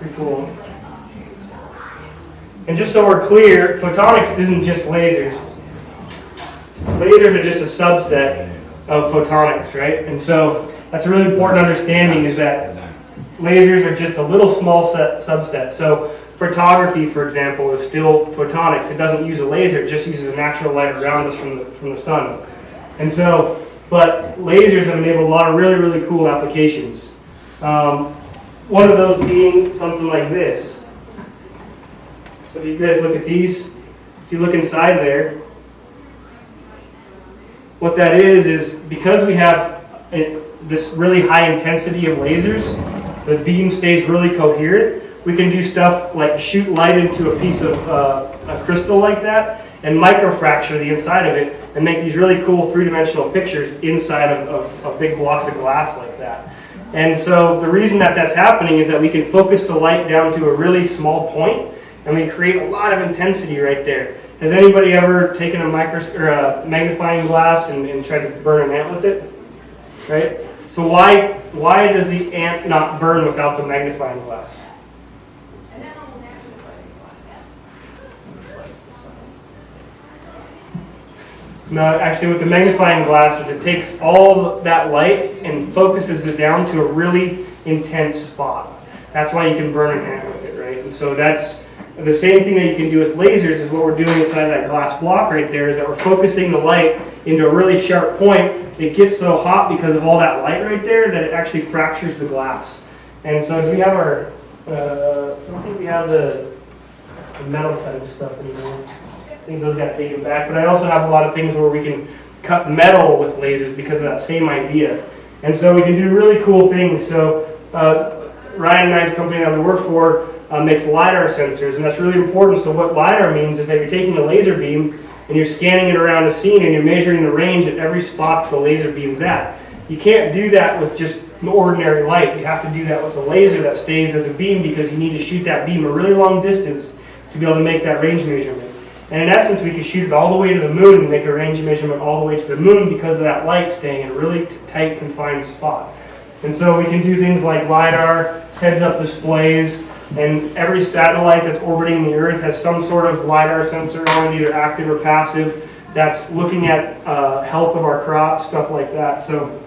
Pretty cool. And just so we're clear, photonics isn't just lasers. Lasers are just a subset of photonics, right? And so that's a really important understanding, is that lasers are just a little small subset. So photography, for example, is still photonics. It doesn't use a laser, it just uses a natural light around us from the sun. And so, but lasers have enabled a lot of really, really cool applications. One of those being something like this. So if you guys look at these, if you look inside there, what that is because we have this really high intensity of lasers, the beam stays really coherent. We can do stuff like shoot light into a piece of a crystal like that and microfracture the inside of it and make these really cool three-dimensional pictures inside of big blocks of glass like that. And so the reason that that's happening is that we can focus the light down to a really small point and we create a lot of intensity right there. Has anybody ever taken a magnifying glass and tried to burn an ant with it? Right? So why does the ant not burn without the magnifying glass? No, actually with the magnifying glasses, it takes all that light and focuses it down to a really intense spot. That's why you can burn an ant with it, right? And so that's the same thing that you can do with lasers is what we're doing inside that glass block right there, is that we're focusing the light into a really sharp point. It gets so hot because of all that light right there that it actually fractures the glass. And so do we have our, I don't think we have the metal cutting stuff anymore. I think those got taken back, but I also have a lot of things where we can cut metal with lasers because of that same idea. And so we can do really cool things. So Ryan and I's company that we work for makes LiDAR sensors, and that's really important. So what LiDAR means is that you're taking a laser beam and you're scanning it around a scene and you're measuring the range at every spot the laser beam's at. You can't do that with just an ordinary light. You have to do that with a laser that stays as a beam because you need to shoot that beam a really long distance to be able to make that range measurement. And in essence, we can shoot it all the way to the moon and make a range measurement all the way to the moon because of that light staying in a really tight, confined spot. And so we can do things like LiDAR, heads-up displays, and every satellite that's orbiting the Earth has some sort of LiDAR sensor on it, either active or passive, that's looking at health of our crops, stuff like that. So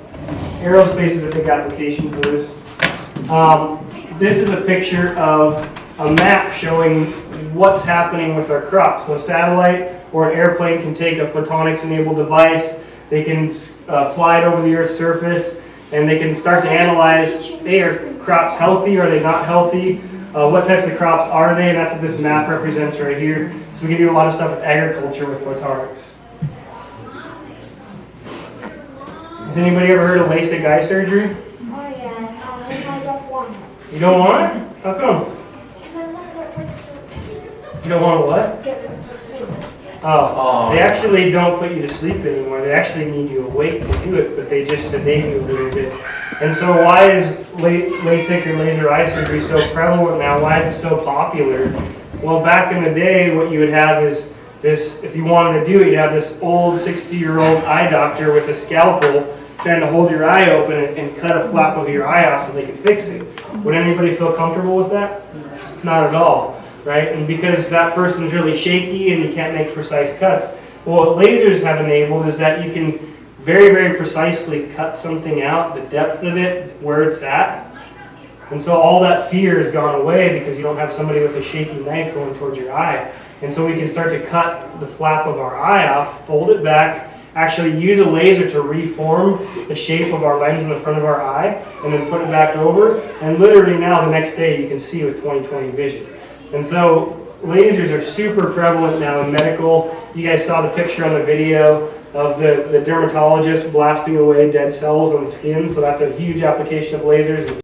aerospace is a big application for this. This is a picture of a map showing what's happening with our crops. So a satellite or an airplane can take a photonics-enabled device, they can fly it over the Earth's surface, and they can start to analyze, hey, are crops healthy, are they not healthy? What types of crops are they? And that's what this map represents right here. So we can do a lot of stuff with agriculture with photonics. Has anybody ever heard of LASIK eye surgery? Oh yeah, I don't want it. You don't want it? How come? Because I want to get You don't want to what? to sleep. Oh, they actually don't put you to sleep anymore. They actually need you awake to do it, but they just sedate you a little bit. And so why is LASIK or laser eye surgery so prevalent now? Why is it so popular? Well, back in the day, what you would have is this, if you wanted to do it, you'd have this old 60-year-old eye doctor with a scalpel trying to hold your eye open and cut a flap of your eye off so they could fix it. Would anybody feel comfortable with that? Not at all, right? And because that person's really shaky and you can't make precise cuts, what lasers have enabled is that you can very, very precisely cut something out, the depth of it, where it's at. And so all that fear has gone away because you don't have somebody with a shaky knife going towards your eye. And so we can start to cut the flap of our eye off, fold it back, actually use a laser to reform the shape of our lens in the front of our eye, and then put it back over. And literally now, the next day, you can see with 20/20 vision. And so lasers are super prevalent now in medical. You guys saw the picture on the video of the dermatologist blasting away dead cells on the skin. So that's a huge application of lasers.